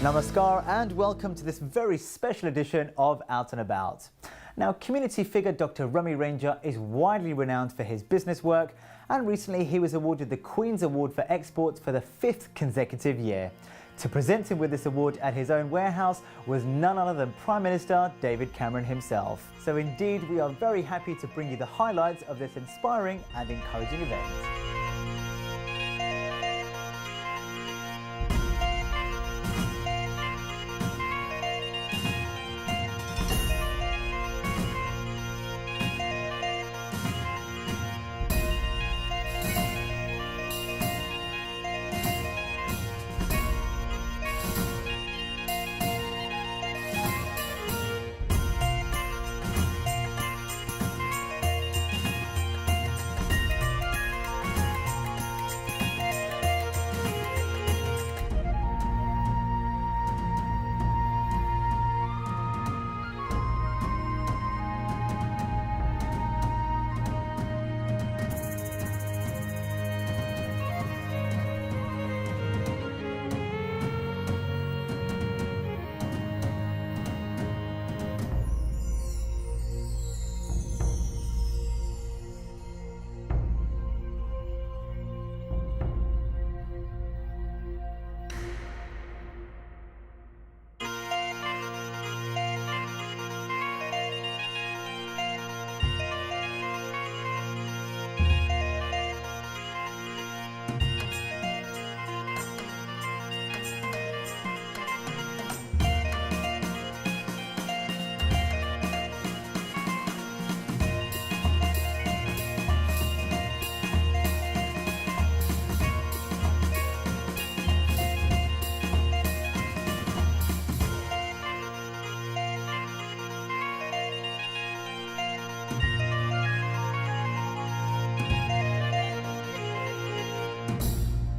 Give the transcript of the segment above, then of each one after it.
Namaskar and welcome to this very special edition of Out and About. Now, community figure Dr. Rami Ranger is widely renowned for his business work, and recently he was awarded the Queen's Award for Exports for the 5th consecutive year. To present him with this award at his own warehouse was none other than Prime Minister David Cameron himself. So indeed, we are very happy to bring you the highlights of this inspiring and encouraging event.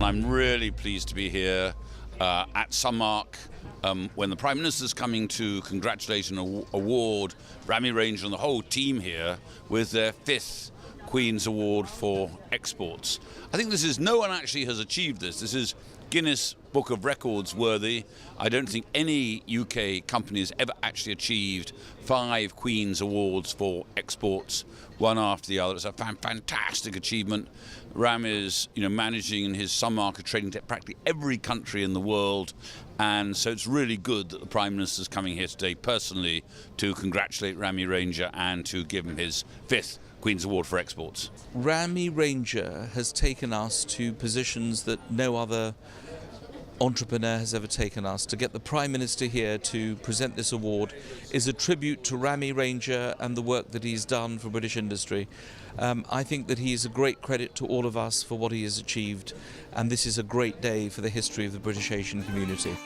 I'm really pleased to be here at Sunmark when the Prime Minister's coming to congratulate and award Rami Ranger and the whole team here with their 5th Queen's Award for Exports. I think no one actually has achieved this. This is Guinness Book of Records worthy. I don't think any UK company has ever actually achieved 5 Queen's Awards for exports, one after the other. It's a fantastic achievement. Ram is, managing in his Sunmark trading to practically every country in the world, and so it's really good that the Prime Minister is coming here today personally to congratulate Rami Ranger and to give him his 5th Queen's Award for Exports. Rami Ranger has taken us to positions that no other entrepreneur has ever taken us. To get the Prime Minister here to present this award is a tribute to Rami Ranger and the work that he's done for British industry. I think that he is a great credit to all of us for what he has achieved, and this is a great day for the history of the British Asian community.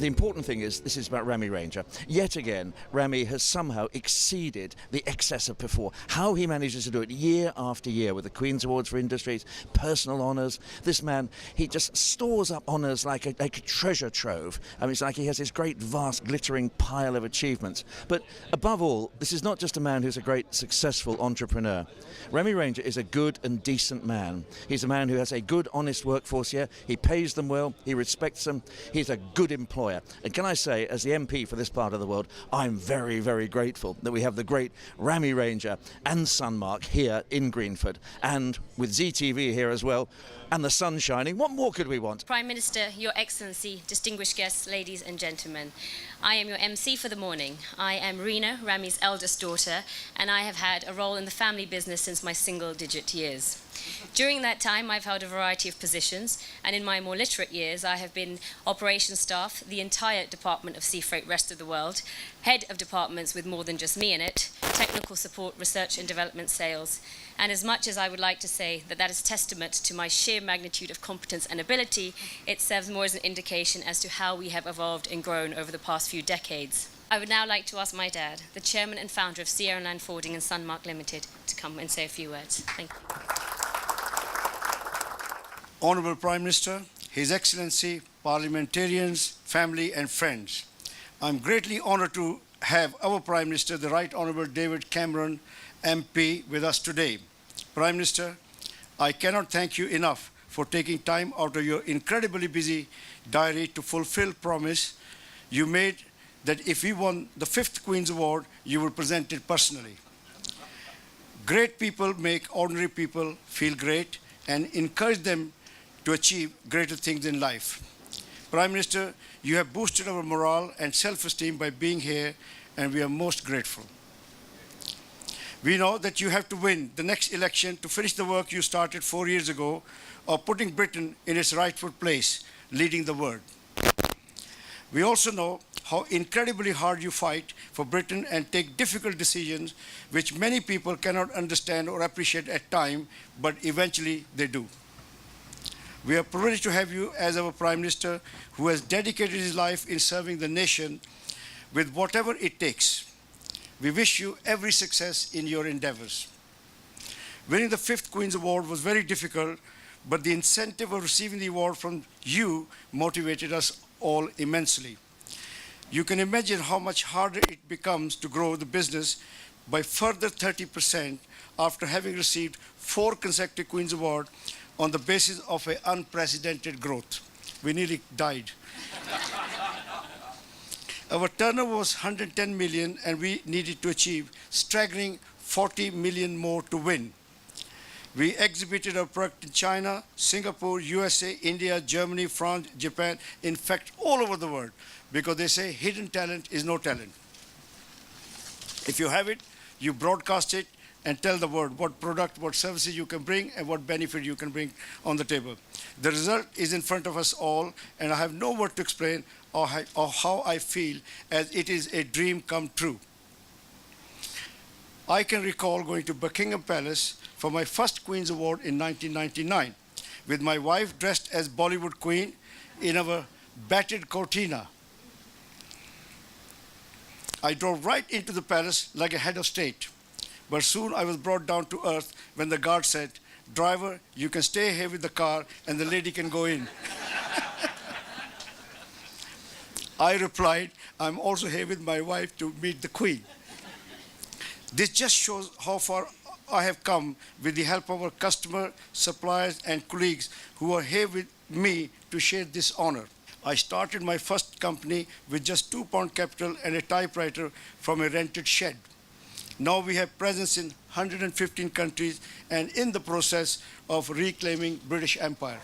the important thing is, this is about Rami Ranger. Yet again, Rami has somehow exceeded the excess of before. How he manages to do it year after year with the Queen's Awards for Industries, personal honours. This man, he just stores up honours like a treasure trove. I mean, it's like he has this great, vast, glittering pile of achievements. But above all, this is not just a man who's a great, successful entrepreneur. Rami Ranger is a good and decent man. He's a man who has a good, honest workforce here. He pays them well. He respects them. He's a good employer. And can I say, as the MP for this part of the world, I'm very, very grateful that we have the great Rami Ranger and Sunmark here in Greenford, and with ZTV here as well, and the sun shining. What more could we want? Prime Minister, Your Excellency, distinguished guests, ladies and gentlemen, I am your MC for the morning. I am Rina, Rami's eldest daughter, and I have had a role in the family business since my single-digit years. During that time, I've held a variety of positions, and in my more literate years, I have been operations staff, the entire Department of Sea Freight Rest of the World, head of departments with more than just me in it, technical support, research and development sales. And as much as I would like to say that that is testament to my sheer magnitude of competence and ability, it serves more as an indication as to how we have evolved and grown over the past few decades. I would now like to ask my dad, the chairman and founder of Sierra Land Forwarding and Sunmark Limited, to come and say a few words. Thank you. Honourable Prime Minister, His Excellency, parliamentarians, family and friends, I'm greatly honoured to have our Prime Minister, the Right Honourable David Cameron, MP, with us today. Prime Minister, I cannot thank you enough for taking time out of your incredibly busy diary to fulfill promise you made that if we won the 5th Queen's Award, you would present it personally. Great people make ordinary people feel great and encourage them to achieve greater things in life. Prime Minister, you have boosted our morale and self-esteem by being here, and we are most grateful. We know that you have to win the next election to finish the work you started 4 years ago of putting Britain in its rightful place, leading the world. We also know how incredibly hard you fight for Britain and take difficult decisions which many people cannot understand or appreciate at times, but eventually they do. We are privileged to have you as our Prime Minister, who has dedicated his life in serving the nation with whatever it takes. We wish you every success in your endeavours. Winning the 5th Queen's Award was very difficult, but the incentive of receiving the award from you motivated us all immensely. You can imagine how much harder it becomes to grow the business by further 30% after having received 4 consecutive Queen's Awards on the basis of an unprecedented growth. We nearly died. Our turnover was 110 million and we needed to achieve staggering 40 million more to win. We exhibited our product in China, Singapore, USA, India, Germany, France, Japan, in fact, all over the world, because they say hidden talent is no talent. If you have it, you broadcast it and tell the world what product, what services you can bring and what benefit you can bring on the table. The result is in front of us all, and I have no word to explain or how I feel, as it is a dream come true. I can recall going to Buckingham Palace for my first Queen's Award in 1999, with my wife dressed as Bollywood Queen in our battered cortina. I drove right into the palace like a head of state, but soon I was brought down to earth when the guard said, "Driver, you can stay here with the car and the lady can go in." I replied, "I'm also here with my wife to meet the Queen." This just shows how far I have come with the help of our customers, suppliers, and colleagues who are here with me to share this honor. I started my first company with just £2 capital and a typewriter from a rented shed. Now we have presence in 115 countries and in the process of reclaiming British Empire.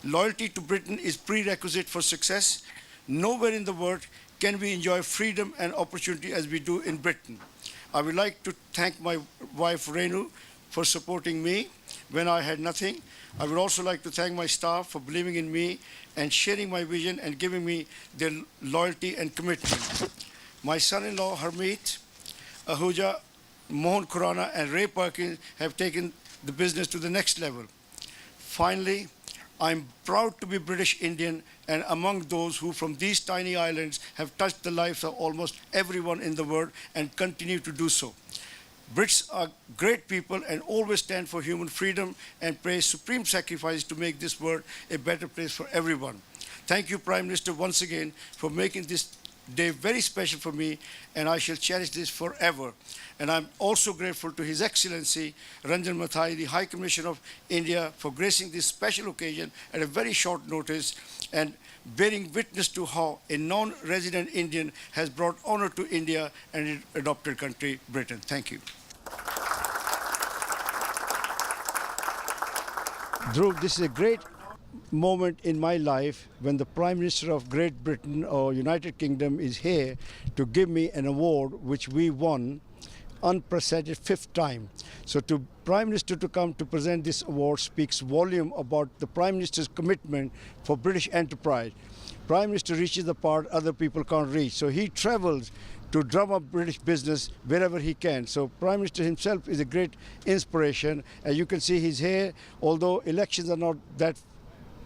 Loyalty to Britain is prerequisite for success. Nowhere in the world can we enjoy freedom and opportunity as we do in Britain. I would like to thank my wife Renu for supporting me when I had nothing. I would also like to thank my staff for believing in me and sharing my vision and giving me their loyalty and commitment. My son-in-law Harmeet, Ahuja, Mohan Khurana and Ray Perkins have taken the business to the next level. Finally, I'm proud to be British Indian and among those who from these tiny islands have touched the lives of almost everyone in the world and continue to do so. Brits are great people and always stand for human freedom and pay supreme sacrifice to make this world a better place for everyone. Thank you, Prime Minister, once again for making this day very special for me, and I shall cherish this forever. And I'm also grateful to His Excellency Ranjan Mathai, the High Commissioner of India, for gracing this special occasion at a very short notice and bearing witness to how a non-resident Indian has brought honor to India and its adopted country, Britain. Thank you. Dhruv, this is a great moment in my life when the Prime Minister of Great Britain or United Kingdom is here to give me an award which we won unprecedented 5th time. So to Prime Minister to come to present this award speaks volume about the Prime Minister's commitment for British enterprise. Prime Minister reaches the part other people can't reach. So he travels to drum up British business wherever he can. So Prime Minister himself is a great inspiration. As you can see, he's here, although elections are not that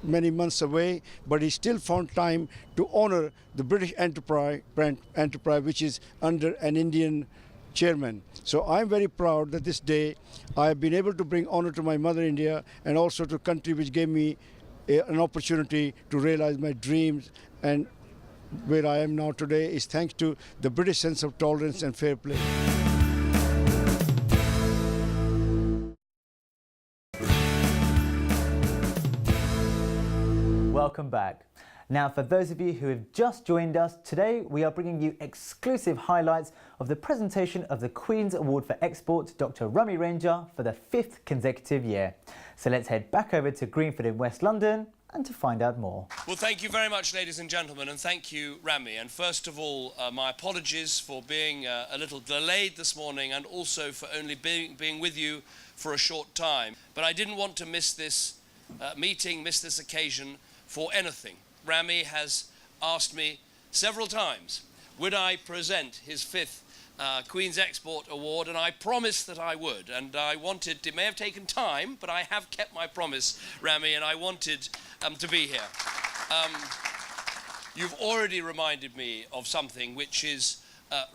many months away, but he still found time to honor the British enterprise which is under an Indian chairman. So I'm very proud that this day I have been able to bring honor to my mother India and also to a country which gave me an opportunity to realize my dreams, and where I am now today is thanks to the British sense of tolerance and fair play. Welcome back. Now, for those of you who have just joined us, today we are bringing you exclusive highlights of the presentation of the Queen's Award for Export to Dr. Rami Ranger for the 5th consecutive year. So let's head back over to Greenford in West London and to find out more. Well, thank you very much, ladies and gentlemen, and thank you, Rami. And first of all, my apologies for being a little delayed this morning and also for only being with you for a short time. But I didn't want to miss this meeting, miss this occasion for anything. Rami has asked me several times, would I present his 5th Queen's Export Award, and I promised that I would. And I wanted, it may have taken time, but I have kept my promise, Rami, and I wanted to be here. You've already reminded me of something, which is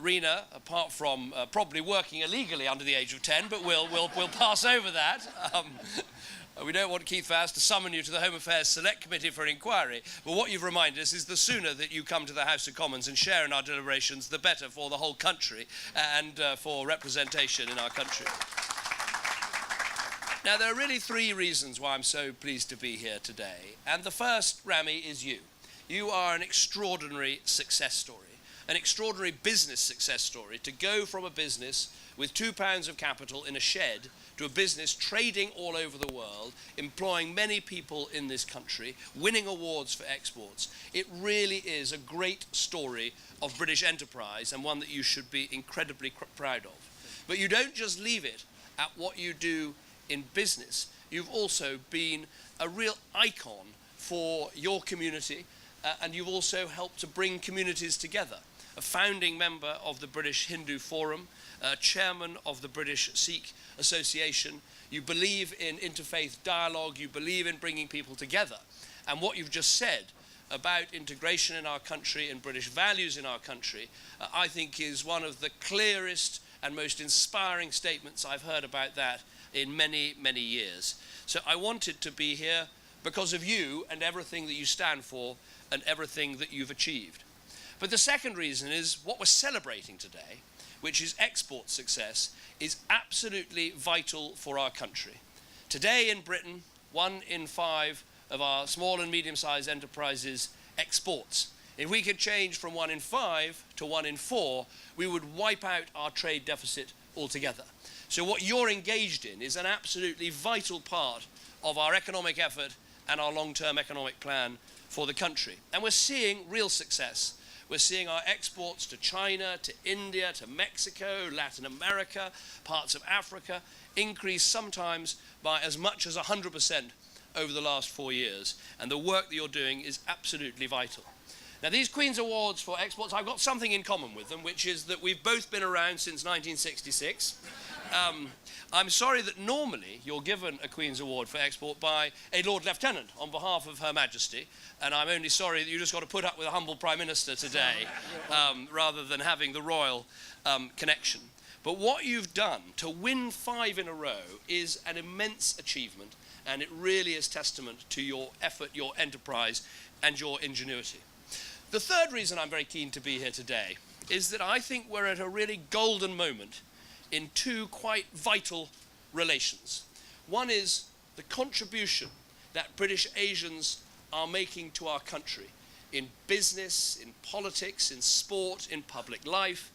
Rina, apart from probably working illegally under the age of 10, but we'll pass over that. We don't want Keith Vaz to summon you to the Home Affairs Select Committee for an inquiry, but what you've reminded us is the sooner that you come to the House of Commons and share in our deliberations, the better for the whole country and for representation in our country. Now, there are really 3 reasons why I'm so pleased to be here today, and the first, Rami, is you. You are an extraordinary success story, an extraordinary business success story, to go from a business with £2 of capital in a shed to a business trading all over the world, employing many people in this country, winning awards for exports. It really is a great story of British enterprise and one that you should be incredibly proud of. But you don't just leave it at what you do in business. You've also been a real icon for your community, and you've also helped to bring communities together. A founding member of the British Hindu Forum, chairman of the British Sikh Association. You believe in interfaith dialogue, you believe in bringing people together. And what you've just said about integration in our country and British values in our country, I think is one of the clearest and most inspiring statements I've heard about that in many, many years. So I wanted to be here because of you and everything that you stand for and everything that you've achieved. But the second reason is what we're celebrating today, which is export success, is absolutely vital for our country. Today in Britain, 1 in 5 of our small and medium-sized enterprises exports. If we could change from 1 in 5 to 1 in 4, we would wipe out our trade deficit altogether. So what you're engaged in is an absolutely vital part of our economic effort and our long-term economic plan for the country. And we're seeing real success. We're seeing our exports to China, to India, to Mexico, Latin America, parts of Africa increase sometimes by as much as 100% over the last 4 years. And the work that you're doing is absolutely vital. Now, these Queen's Awards for exports, I've got something in common with them, which is that we've both been around since 1966. I'm sorry that normally you're given a Queen's Award for Export by a Lord Lieutenant on behalf of Her Majesty, and I'm only sorry that you just got to put up with a humble Prime Minister today rather than having the royal connection. But what you've done to win 5 in a row is an immense achievement, and it really is testament to your effort, your enterprise, and your ingenuity. The third reason I'm very keen to be here today is that I think we're at a really golden moment in 2 quite vital relations. One is the contribution that British Asians are making to our country in business, in politics, in sport, in public life.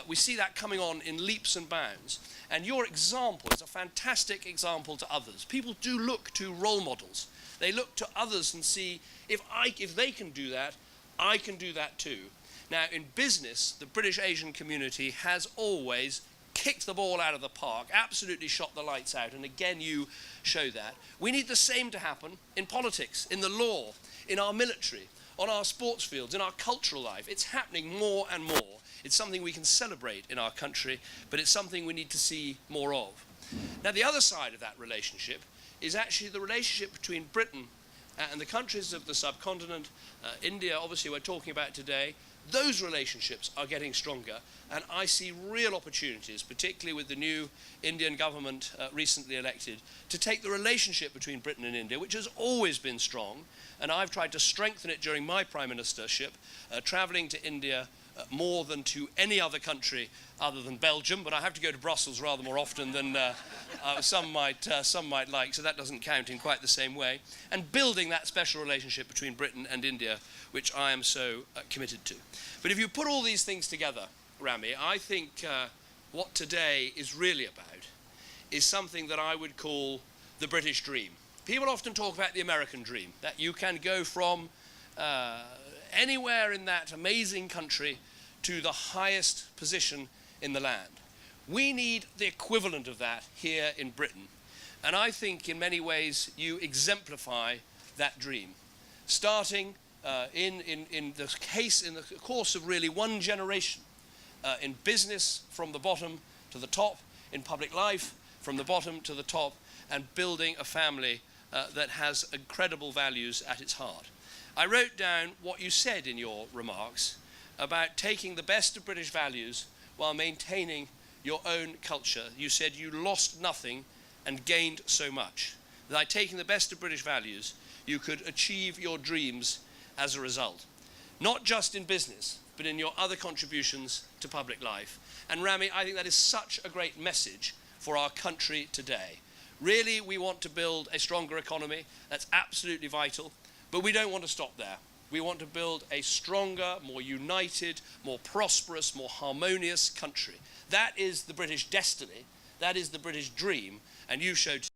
We see that coming on in leaps and bounds. And your example is a fantastic example to others. People do look to role models. They look to others and see, if they can do that, I can do that too. Now, in business, the British Asian community has always kicked the ball out of the park, absolutely shot the lights out, and again you show that. We need the same to happen in politics, in the law, in our military, on our sports fields, in our cultural life. It's happening more and more. It's something we can celebrate in our country, but it's something we need to see more of. Now, the other side of that relationship is actually the relationship between Britain and the countries of the subcontinent. India, obviously, we're talking about today. Those relationships are getting stronger, and I see real opportunities, particularly with the new Indian government recently elected, to take the relationship between Britain and India, which has always been strong, and I've tried to strengthen it during my Prime Ministership, travelling to India more than to any other country other than Belgium, but I have to go to Brussels rather more often than some might like, so that doesn't count in quite the same way, and building that special relationship between Britain and India, which I am so committed to. But if you put all these things together, Rami, I think what today is really about is something that I would call the British dream. People often talk about the American dream, that you can go from anywhere in that amazing country to the highest position in the land. We need the equivalent of that here in Britain. And I think in many ways you exemplify that dream. Starting in the course of really one generation, in business from the bottom to the top, in public life from the bottom to the top, and building a family that has incredible values at its heart. I wrote down what you said in your remarks about taking the best of British values while maintaining your own culture. You said you lost nothing and gained so much. That by taking the best of British values, you could achieve your dreams as a result. Not just in business, but in your other contributions to public life. And Rami, I think that is such a great message for our country today. Really, we want to build a stronger economy. That's absolutely vital. But we don't want to stop there. We want to build a stronger, more united, more prosperous, more harmonious country. That is the British destiny. That is the British dream. And you showed